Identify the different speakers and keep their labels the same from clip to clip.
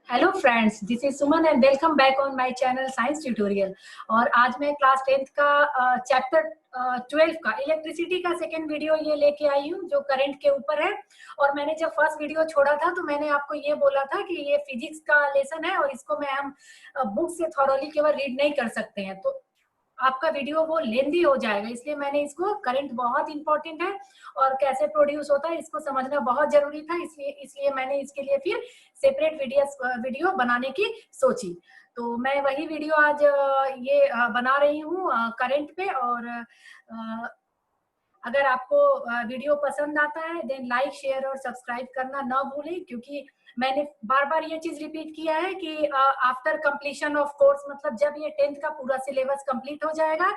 Speaker 1: Hello friends, this is Suman and welcome back on my channel science tutorial. और आज मैं class 10th का chapter 12 का electricity का सेकेंड वीडियो ये लेके आई हूँ जो करंट के ऊपर है। और मैंने जब फर्स्ट वीडियो छोड़ा था तो मैंने आपको ये बोला था कि ये फिजिक्स का लेसन है और इसको हम बुक से थॉरोली केवल रीड नहीं कर सकते हैं, तो आपका वीडियो वो लेंदी हो जाएगा। इसलिए मैंने इसको, करंट बहुत इंपॉर्टेंट है और कैसे प्रोड्यूस होता है इसको समझना बहुत जरूरी था, इसलिए इसलिए मैंने इसके लिए फिर सेपरेट वीडियो बनाने की सोची। तो मैं वही वीडियो आज बना रही हूँ करंट पे। और अगर आपको वीडियो पसंद आता है देन लाइक शेयर और सब्सक्राइब करना ना भूलें, क्योंकि मैंने बार बार ये चीज रिपीट किया है कि आफ्टर कंप्लीशन ऑफ कोर्स, मतलब जब ये 10th का पूरा सिलेबस कंप्लीट हो जाएगा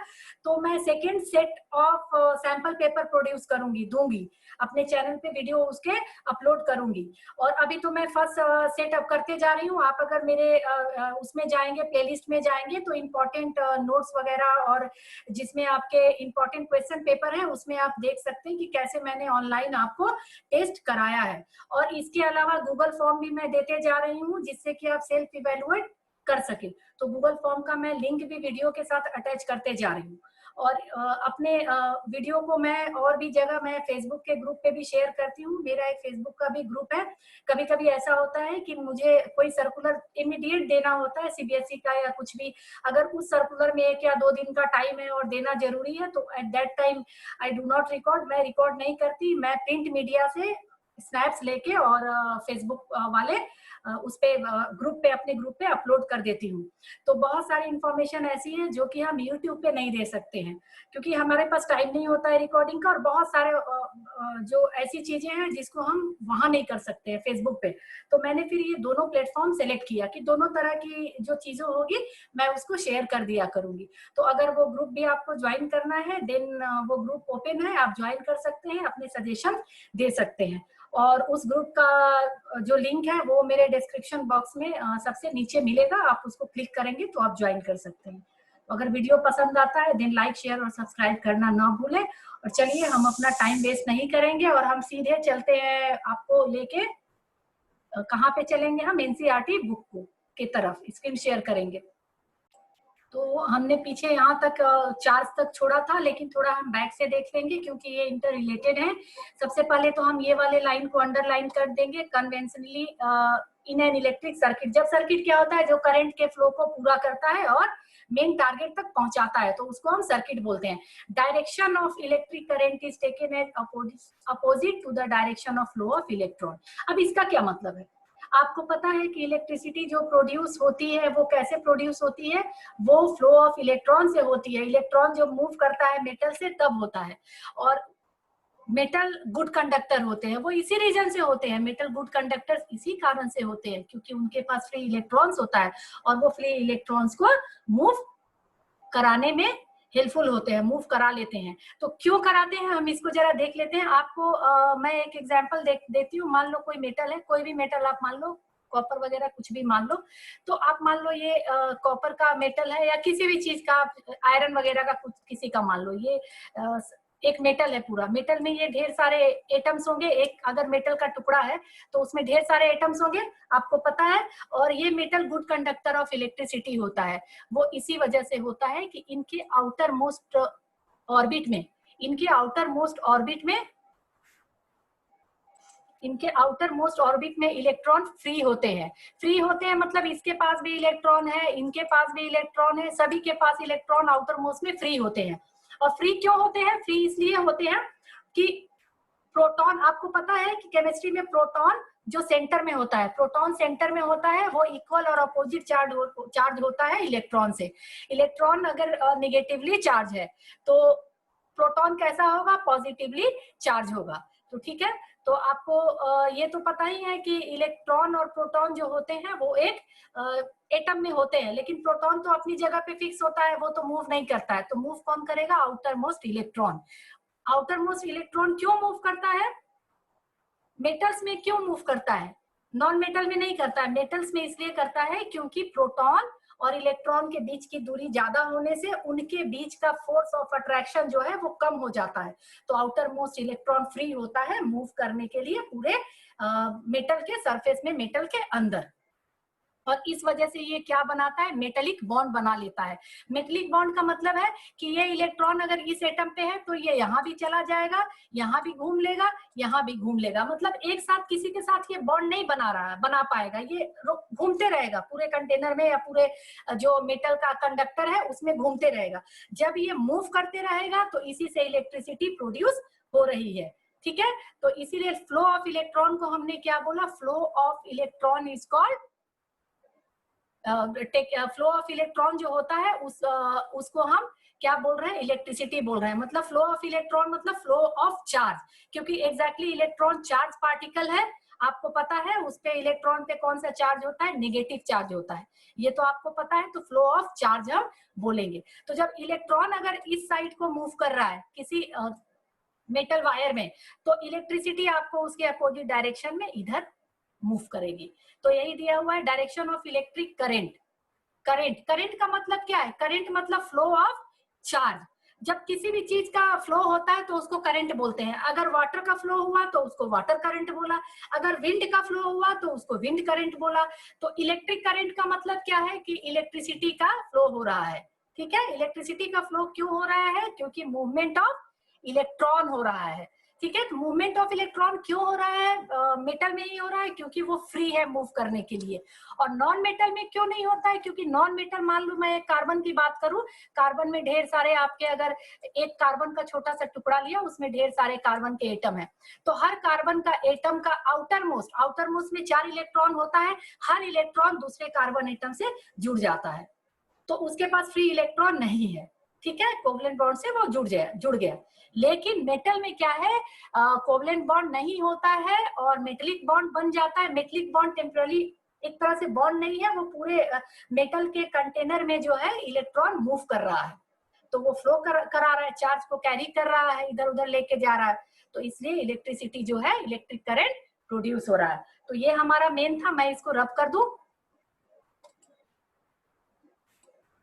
Speaker 1: तो मैं second set of sample paper produce दूंगी अपने चैनल पे, वीडियो उसके अपलोड करूंगी। और अभी तो मैं फर्स्ट सेट अप करते जा रही हूँ। आप अगर मेरे उसमें जाएंगे, प्लेलिस्ट में जाएंगे तो इम्पोर्टेंट नोट्स वगैरह और जिसमें आपके इम्पोर्टेंट क्वेश्चन पेपर है उसमें आप देख सकते हैं कि कैसे मैंने ऑनलाइन आपको टेस्ट कराया है। और इसके अलावा गूगल फॉर्म भी मैं देते जा रही हूँ जिससे कि आप सेल्फ इवेलुएट कर सके। तो गूगल फॉर्म का मैं लिंक भी वीडियो के साथ अटैच करते जा रही हूँ। और अपने वीडियो को मैं और भी जगह, मैं फेसबुक के ग्रुप पे भी शेयर करती हूँ। मेरा एक फेसबुक का भी ग्रुप है। कभी कभी ऐसा होता है कि मुझे कोई सर्कुलर इमीडिएट देना होता है सीबीएसई का या कुछ भी, अगर उस सर्कुलर में 1 या 2 दिन का टाइम है और देना जरूरी है तो at that time I do not record, मैं रिकॉर्ड नहीं करती। मैं प्रिंट मीडिया से स्नैप्स लेके और फेसबुक वाले उस पे ग्रुप पे, अपने ग्रुप पे अपलोड कर देती हूँ। तो बहुत सारी इंफॉर्मेशन ऐसी है जो कि हम यूट्यूब पे नहीं दे सकते हैं क्योंकि हमारे पास टाइम नहीं होता है रिकॉर्डिंग का। और बहुत सारे जो ऐसी चीजें हैं जिसको हम वहां नहीं कर सकते हैं फेसबुक पे। तो मैंने फिर ये दोनों प्लेटफॉर्म सेलेक्ट किया कि दोनों तरह की जो चीजें होगी मैं उसको शेयर कर दिया करूंगी। तो अगर वो ग्रुप भी आपको ज्वाइन करना है देन वो ग्रुप ओपन है, आप ज्वाइन कर सकते हैं, अपने सजेशन दे सकते हैं। और उस ग्रुप का जो लिंक है वो मेरे डिस्क्रिप्शन बॉक्स में सबसे नीचे मिलेगा, आप उसको क्लिक करेंगे तो आप ज्वाइन कर सकते हैं। तो अगर वीडियो पसंद आता है देन लाइक शेयर और सब्सक्राइब करना ना भूलें। और चलिए, हम अपना टाइम वेस्ट नहीं करेंगे और हम सीधे चलते हैं आपको लेके, कहाँ पे चलेंगे हम, एनसीईआरटी बुक को की तरफ स्क्रीन शेयर करेंगे। तो हमने पीछे यहाँ तक चार्ज तक छोड़ा था, लेकिन थोड़ा हम बैक से देख लेंगे क्योंकि ये इंटर रिलेटेड है। सबसे पहले तो हम ये वाले लाइन को अंडरलाइन कर देंगे। Conventionally in an electric circuit, जब सर्किट क्या होता है, जो करंट के फ्लो को पूरा करता है और मेन टारगेट तक पहुंचाता है, तो उसको हम सर्किट बोलते हैं। Direction of electric current is taken as opposite to the direction of flow of electron. अब इसका क्या मतलब है? आपको पता है कि इलेक्ट्रिसिटी जो प्रोड्यूस होती है वो कैसे प्रोड्यूस होती है? वो फ्लो ऑफ इलेक्ट्रॉन से होती है। इलेक्ट्रॉन जो मूव करता है मेटल से तब होता है। और मेटल गुड कंडक्टर होते हैं, वो इसी रीजन से होते हैं। मेटल गुड कंडक्टर इसी कारण से होते हैं क्योंकि उनके पास फ्री इलेक्ट्रॉन्स होता है और वो फ्री इलेक्ट्रॉन्स को मूव कराने में हेल्पफुल होते हैं, मूव करा लेते हैं। तो क्यों कराते हैं हम इसको जरा देख लेते हैं। आपको मैं एक एग्जांपल देती हूँ। मान लो कोई मेटल है, कोई भी मेटल आप मान लो, कॉपर वगैरह कुछ भी मान लो। तो आप मान लो ये कॉपर का मेटल है या किसी भी चीज का, आयरन वगैरह का कुछ किसी का मान लो, ये एक मेटल है पूरा। मेटल में ये ढेर सारे एटम्स होंगे। एक अगर मेटल का टुकड़ा है तो उसमें ढेर सारे एटम्स होंगे, आपको पता है। और ये metal good conductor of electricity होता है। वो इसी वजह से होता है कि इनके आउटर मोस्ट ऑर्बिट में, इनके आउटर मोस्ट ऑर्बिट में इलेक्ट्रॉन फ्री होते हैं। फ्री होते हैं मतलब इसके पास भी इलेक्ट्रॉन है, इनके पास भी इलेक्ट्रॉन है, सभी के पास इलेक्ट्रॉन आउटर मोस्ट में फ्री होते हैं। और फ्री क्यों होते हैं? फ्री इसलिए होते हैं कि प्रोटॉन, आपको पता है कि केमिस्ट्री में प्रोटॉन जो सेंटर में होता है, प्रोटॉन सेंटर में होता है, वो इक्वल और अपोजिट चार्ज होता है इलेक्ट्रॉन से। इलेक्ट्रॉन अगर निगेटिवली चार्ज है तो प्रोटॉन कैसा होगा? पॉजिटिवली चार्ज होगा। तो ठीक है, तो आपको ये तो पता ही है कि इलेक्ट्रॉन और प्रोटॉन जो होते हैं वो एक एटम में होते हैं, लेकिन प्रोटॉन तो अपनी जगह पे फिक्स होता है, वो तो मूव नहीं करता है। तो मूव कौन करेगा? Outer most electron. Outer most electron क्यों मूव करता है? मेटल्स में क्यों मूव करता है? नॉन मेटल में नहीं करता है। मेटल्स में इसलिए करता है क्योंकि प्रोटॉन और इलेक्ट्रॉन के बीच की दूरी ज्यादा होने से उनके बीच का फोर्स ऑफ अट्रैक्शन जो है वो कम हो जाता है। तो आउटर मोस्ट इलेक्ट्रॉन फ्री होता है मूव करने के लिए पूरे मेटल के सरफेस में, मेटल के अंदर। और इस वजह से ये क्या बनाता है, मेटेलिक बॉन्ड बना लेता है। मेटेलिक बॉन्ड का मतलब है कि ये इलेक्ट्रॉन अगर इस एटम पे है तो ये यहाँ भी चला जाएगा, यहाँ भी घूम लेगा, यहाँ भी घूम लेगा, मतलब एक साथ किसी के साथ ये बॉन्ड नहीं बना पाएगा, ये घूमते रहेगा पूरे कंटेनर में या पूरे जो मेटल का कंडक्टर है उसमें घूमते रहेगा। जब ये मूव करते रहेगा तो इसी से इलेक्ट्रिसिटी प्रोड्यूस हो रही है। ठीक है, तो इसीलिए फ्लो ऑफ इलेक्ट्रॉन को हमने क्या बोला, flow of electron is called flow of electron जो होता है उसको हम क्या बोल रहे हैं, इलेक्ट्रिसिटी बोल रहे हैं। मतलब फ्लो ऑफ इलेक्ट्रॉन मतलब फ्लो ऑफ चार्ज, क्योंकि एग्जैक्टली इलेक्ट्रॉन चार्ज पार्टिकल है, आपको पता है उस पे इलेक्ट्रॉन पे कौन सा चार्ज होता है, नेगेटिव चार्ज होता है, ये तो आपको पता है। तो फ्लो ऑफ चार्ज हम बोलेंगे। तो जब इलेक्ट्रॉन अगर इस साइड को मूव कर रहा है किसी मेटल वायर में, तो इलेक्ट्रिसिटी आपको उसके अपोजिट डायरेक्शन में इधर मूव करेगी। तो यही दिया हुआ है direction of electric current. Current का मतलब क्या है, करंट मतलब फ्लो ऑफ चार्ज। जब किसी भी चीज का फ्लो होता है तो उसको करंट बोलते हैं। अगर वाटर का फ्लो हुआ तो उसको वाटर करंट बोला, अगर विंड का फ्लो हुआ तो उसको विंड करंट बोला। तो इलेक्ट्रिक करंट का मतलब क्या है कि इलेक्ट्रिसिटी का फ्लो हो रहा है। ठीक है, इलेक्ट्रिसिटी का फ्लो क्यों हो रहा है, क्योंकि मूवमेंट ऑफ इलेक्ट्रॉन हो रहा है। ठीक है, तो मूवमेंट ऑफ इलेक्ट्रॉन क्यों हो रहा है, मेटल में ही हो रहा है क्योंकि वो फ्री है मूव करने के लिए। और नॉन मेटल में क्यों नहीं होता है, क्योंकि नॉन मेटल, मान लो मैं कार्बन की बात करूं, कार्बन में ढेर सारे आपके, अगर एक कार्बन का छोटा सा टुकड़ा लिया उसमें ढेर सारे कार्बन के एटम है, तो हर कार्बन का एटम का आउटर मोस्ट में 4 इलेक्ट्रॉन होता है, हर इलेक्ट्रॉन दूसरे कार्बन एटम से जुड़ जाता है, तो उसके पास फ्री इलेक्ट्रॉन नहीं है। ठीक है, कोवलेंट बॉन्ड से वो जुड़ गया। लेकिन मेटल में क्या है, कोवलेंट बॉन्ड नहीं होता है और मेटेलिक बॉन्ड बन जाता है। मेटेलिक बॉन्ड टेम्पररी एक तरह से बॉन्ड नहीं है, वो पूरे मेटल के कंटेनर में जो है इलेक्ट्रॉन मूव कर रहा है, तो वो फ्लो करा रहा है, चार्ज को कैरी कर रहा है, इधर उधर लेके जा रहा है, तो इसलिए इलेक्ट्रिसिटी जो है, इलेक्ट्रिक करंट प्रोड्यूस हो रहा है। तो ये हमारा मेन था, मैं इसको रब कर दूं,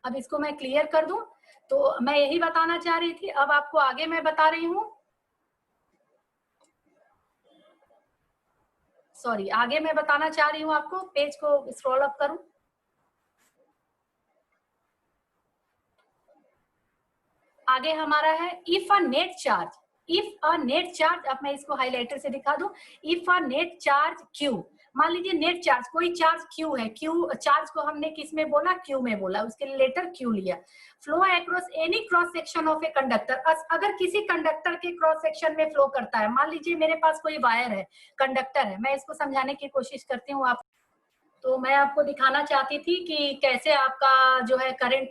Speaker 1: अब इसको मैं क्लियर कर दूं। तो मैं यही बताना चाह रही थी, अब आपको आगे मैं बता रही हूँ, सॉरी, आगे मैं बताना चाह रही हूँ आपको, पेज को स्क्रॉल अप करूं। आगे हमारा है इफ अ नेट चार्ज, अब मैं इसको हाइलाइटर से दिखा दूं, if a net charge Q, मान लीजिए नेट चार्ज, कोई चार्ज क्यू है, क्यू चार्ज को हमने किस में बोला, क्यू में बोला, उसके लिए लेटर क्यू लिया। Flow across any cross section of a conductor, अगर किसी कंडक्टर के क्रॉस सेक्शन में फ्लो करता है, मान लीजिए मेरे पास कोई वायर है, कंडक्टर है, मैं इसको समझाने की कोशिश करती हूँ आप। तो मैं आपको दिखाना चाहती थी कि कैसे आपका जो है करंट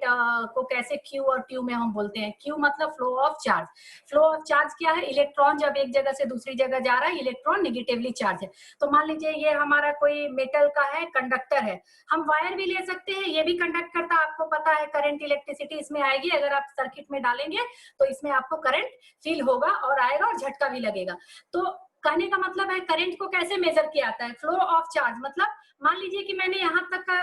Speaker 1: को कैसे क्यू और ट्यू में हम बोलते हैं। क्यू मतलब flow of charge. Flow of charge क्या है, इलेक्ट्रॉन जब एक जगह से दूसरी जगह जा रहा है, इलेक्ट्रॉन निगेटिवली चार्ज है। तो मान लीजिए ये हमारा कोई मेटल का है, कंडक्टर है, हम वायर भी ले सकते हैं, ये भी कंडक्ट करता है, आपको पता है करंट इलेक्ट्रिसिटी इसमें आएगी, अगर आप सर्किट में डालेंगे तो इसमें आपको करंट फील होगा और आएगा और झटका भी लगेगा। तो कहने का मतलब है करंट को कैसे मेजर किया जाता है, फ्लो ऑफ चार्ज मतलब मान लीजिए कि मैंने यहाँ तक का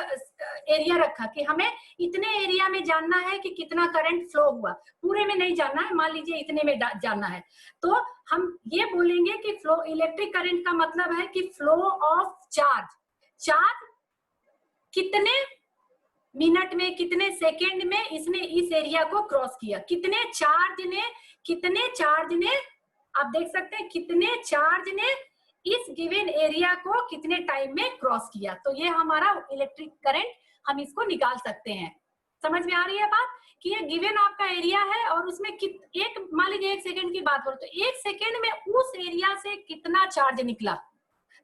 Speaker 1: एरिया रखा कि हमें इतने एरिया में जानना है कि कितना करंट फ्लो हुआ, पूरे में नहीं जानना है, मान लीजिए इतने में जानना है, तो हम ये बोलेंगे कि फ्लो, इलेक्ट्रिक करंट का मतलब है कि फ्लो ऑफ चार्ज कितने मिनट में, कितने सेकेंड में इसने इस एरिया को क्रॉस किया, कितने चार्ज ने आप देख सकते हैं कितने चार्ज ने इस गिवन एरिया को कितने टाइम में क्रॉस किया। तो ये हमारा इलेक्ट्रिक करंट, हम इसको निकाल सकते हैं। समझ में आ रही है बात कि ये गिवन आपका एरिया है और उसमें एक, मान लीजिए 1 सेकेंड की बात करो तो 1 सेकेंड में उस एरिया से कितना चार्ज निकला।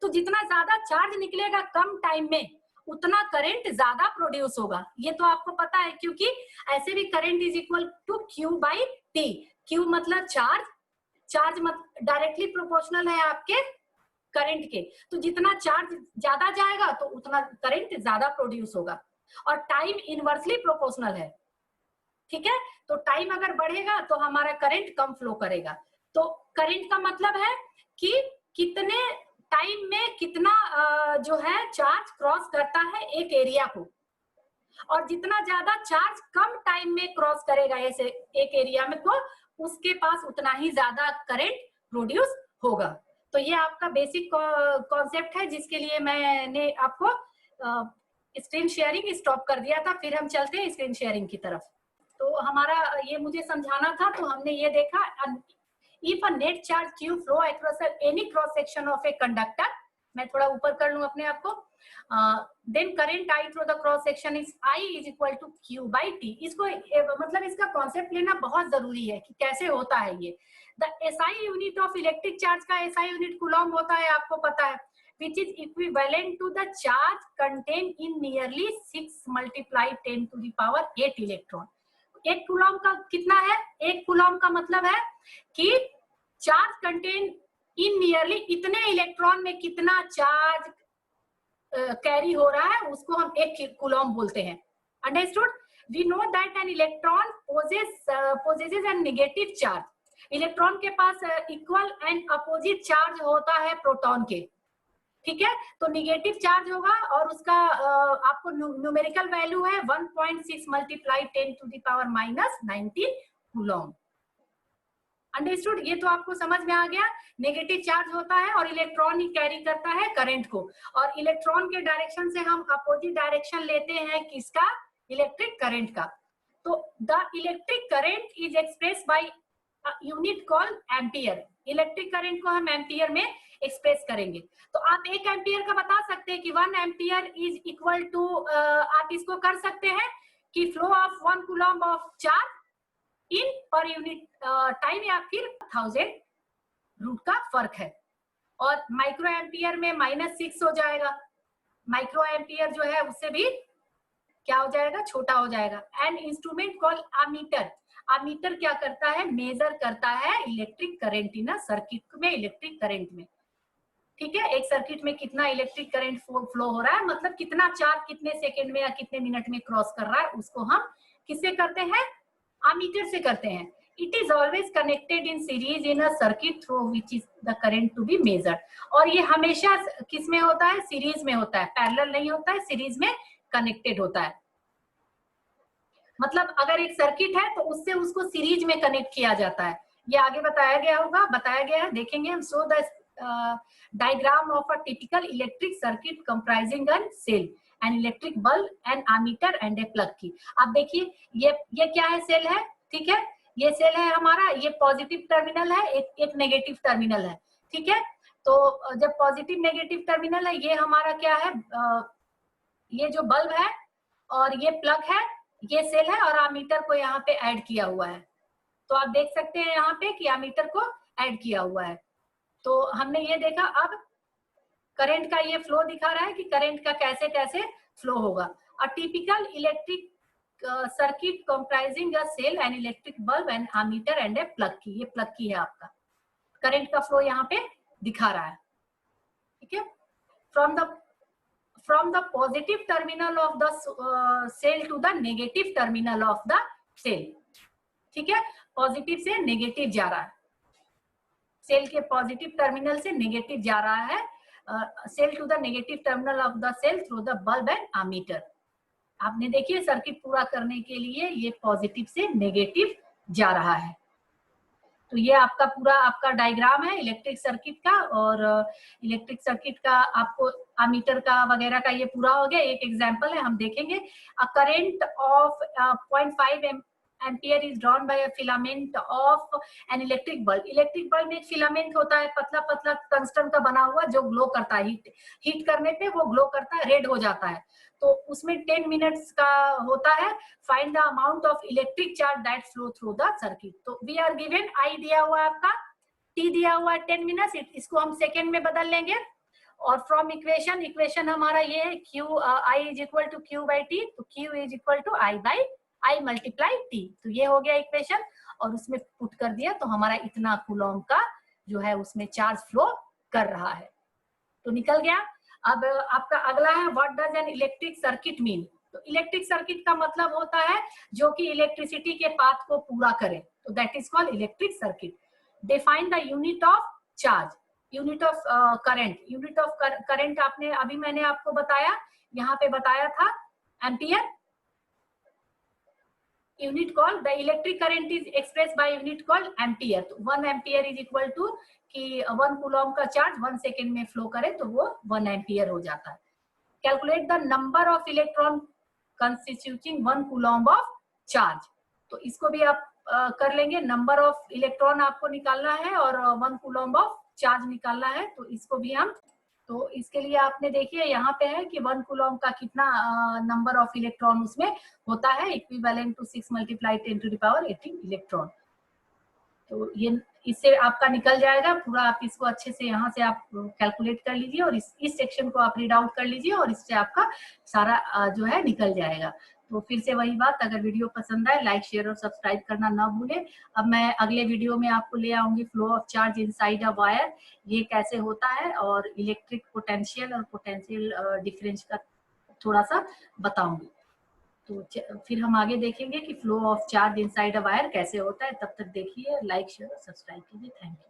Speaker 1: तो जितना ज्यादा चार्ज निकलेगा कम टाइम में, उतना करंट ज्यादा प्रोड्यूस होगा। ये तो आपको पता है, क्योंकि ऐसे भी current is equal to Q by T. Q मतलब चार्ज डायरेक्टली प्रोपोर्शनल है आपके करंट के, तो जितना चार्ज ज्यादा जाएगा तो उतना करंट ज्यादा प्रोड्यूस होगा, और टाइम इनवर्सली प्रोपोर्शनल है। ठीक है, तो टाइम अगर बढ़ेगा तो हमारा करंट कम फ्लो करेगा। तो करंट का मतलब है कि कितने टाइम में कितना जो है चार्ज क्रॉस करता है एक एरिया को, और जितना ज्यादा चार्ज कम टाइम में क्रॉस करेगा ऐसे एक एरिया में, तो उसके पास उतना ही ज्यादा करंट प्रोड्यूस होगा। तो ये आपका बेसिक कॉन्सेप्ट है जिसके लिए मैंने आपको स्क्रीन शेयरिंग स्टॉप कर दिया था, फिर हम चलते हैं स्क्रीन शेयरिंग की तरफ। तो हमारा ये मुझे समझाना था, तो हमने ये देखा if a net charge q flow across any cross section of a conductor, मैं थोड़ा ऊपर कर लूं अपने आप को, then current I through the cross section is I is equal to Q by T। इसको मतलब इसका कॉन्सेप्ट लेना बहुत जरूरी है कि कैसे होता है ये। The SI unit of electric charge का SI यूनिट कूलॉम होता है, आपको पता है, which is equivalent to the charge contained in nearly 6 multiplied 10 to the power 8 electron. एक कूलॉम का कितना है? एक कूलॉम का मतलब है कि चार्ज कंटेन इन नियरली इतने इलेक्ट्रॉन में कितना चार्ज कैरी हो रहा है, उसको हम एक कूलॉम बोलते हैं। Understood? We know that an electron possesses a negative charge. Electron के पास इक्वल एंड अपोजिट चार्ज होता है प्रोटॉन के, ठीक है। तो निगेटिव चार्ज होगा और उसका आपको न्यूमेरिकल वैल्यू है 1.6 multiply 10 to the power minus 19 coulomb. Understood? ये तो आपको समझ में आ गया। नेगेटिव चार्ज होता है और इलेक्ट्रॉन ही कैरी करता है करंट को, और इलेक्ट्रॉन के डायरेक्शन से हम अपोजिट डायरेक्शन लेते हैं किसका? इलेक्ट्रिक करंट का। तो the electric current is express by unit called ampere. Electric current को हम एम्पियर में एक्सप्रेस करेंगे। तो आप 1 एम्पियर का बता सकते हैं कि 1 एम्पियर इज इक्वल टू, आप इसको कर सकते हैं कि flow of 1 Coulomb of charge in per unit time, या फिर 1000 रूट का फर्क है। और माइक्रो एम्पियर में -6 हो जाएगा। माइक्रो एम्पियर जो है उससे भी क्या हो जाएगा? छोटा हो जाएगा। And instrument called ammeter. Ammeter क्या करता है? मेजर करता है इलेक्ट्रिक करंट इन सर्किट में, इलेक्ट्रिक करंट में, ठीक है। एक सर्किट में कितना इलेक्ट्रिक करंट फ्लो हो रहा है, मतलब कितना चार्ज कितने सेकंड में या कितने मिनट में क्रॉस कर रहा है, उसको हम किससे करते हैं? अमीटर से करते हैं। It is always connected in series in a circuit through which is the current to be measured. और ये हमेशा किस में होता है? सीरीज में होता है, पैरेलल नहीं होता है, सीरीज में कनेक्टेड होता है। मतलब अगर एक सर्किट है तो उससे उसको सीरीज में कनेक्ट किया जाता है। ये आगे बताया गया होगा, बताया गया है, देखेंगे हम। So the diagram of a typical electric circuit comprising an cell, an electric bulb, an ammeter and a plug key. आप देखिए ये क्या है? सेल है, ठीक है। ये सेल है हमारा, ये पॉजिटिव टर्मिनल है, एक नेगेटिव टर्मिनल है, ठीक है। तो जब पॉजिटिव नेगेटिव टर्मिनल है, ये हमारा क्या है? ये जो बल्ब है और ये प्लग है, ये सेल है, और एमीटर को यहाँ पे ऐड किया हुआ है। तो आप देख सकते हैं यहाँ पे कि एमीटर को ऐड किया हुआ है। तो हमने ये देखा। अब करंट का ये फ्लो दिखा रहा है कि करंट का कैसे कैसे फ्लो होगा। A typical electric circuit comprising a cell, an electric bulb, an ammeter and a plug key. ये प्लग की है आपका। करंट का फ्लो यहाँ पे दिखा रहा है, ठीक है। from the positive terminal of the cell to the negative terminal of the cell, ठीक है। पॉजिटिव से नेगेटिव जा रहा है, सेल के पॉजिटिव टर्मिनल से नेगेटिव जा रहा है, cell to the negative terminal of the cell through the bulb and ammeter. आपने देखिए सर्किट पूरा करने के लिए ये पॉजिटिव से नेगेटिव जा रहा है। तो ये आपका पूरा आपका डायग्राम है इलेक्ट्रिक सर्किट का, और इलेक्ट्रिक सर्किट का आपको एमीटर का वगैरह का ये पूरा हो गया। एक एग्जांपल है, हम देखेंगे। A current of 0.5 ampere is drawn by a filament of N electric bulb. Electric bulb में एक फिलामेंट होता है, पतला पतला टंगस्टन का बना हुआ, जो ग्लो करता है। हीट करने पे वो ग्लो करता है, रेड हो जाता है। तो उसमें 10 मिनट्स का होता है। Find the amount of electric charge that flow through the circuit. तो वी आर गिवन, आई दिया हुआ है आपका, टी दिया हुआ है 10 मिनट्स, इसको हम सेकेंड में बदल लेंगे। और फ्रॉम इक्वेशन हमारा ये है, Q I is equal to Q by T, तो Q is equal to I by I multiply T. तो ये हो गया इक्वेशन, और उसमें पुट कर दिया तो हमारा इतना कूलॉम का जो है उसमें चार्ज फ्लो कर रहा है, तो निकल गया। अब आपका अगला है, what does an electric circuit mean. तो इलेक्ट्रिक सर्किट का मतलब होता है जो कि इलेक्ट्रिसिटी के पाथ को पूरा करे, तो that is called electric circuit. Define the unit of charge, unit of current. Unit of current आपने अभी मैंने आपको बताया, यहाँ पे बताया था ampere. Unit called the electric current is express by unit called ampere. तो 1 एम्पियर इज इक्वल टू कि 1 कूलॉम का चार्ज 1 सेकेंड में फ्लो करे तो वो 1 एम्पियर हो जाता है। Calculate the number of electron constituting 1 coulomb of charge. तो इसको भी आप कर लेंगे, नंबर ऑफ इलेक्ट्रॉन आपको निकालना है और 1 कूलम्ब ऑफ चार्ज निकालना है। तो इसको भी हम, तो इसके लिए आपने देखिए यहाँ पे है कि 1 कूलम्ब का कितना नंबर ऑफ इलेक्ट्रॉन उसमें होता है, इक्विवेलेंट टू 6 × 10⁻18 इलेक्ट्रॉन। तो ये इससे आपका निकल जाएगा पूरा। आप इसको अच्छे से यहाँ से आप कैलकुलेट कर लीजिए और इस सेक्शन को आप रीड आउट कर लीजिए और इससे आपका सारा जो है निकल जाएगा। तो फिर से वही बात, अगर वीडियो पसंद आए लाइक शेयर और सब्सक्राइब करना ना भूलें। अब मैं अगले वीडियो में आपको ले आऊंगी flow of charge inside a wire, ये कैसे होता है, और इलेक्ट्रिक पोटेंशियल और पोटेंशियल डिफरेंस का थोड़ा सा बताऊंगी। तो फिर हम आगे देखेंगे कि flow of charge inside a wire कैसे होता है। तब तक देखिए, लाइक शेयर और सब्सक्राइब कीजिए। Thank you.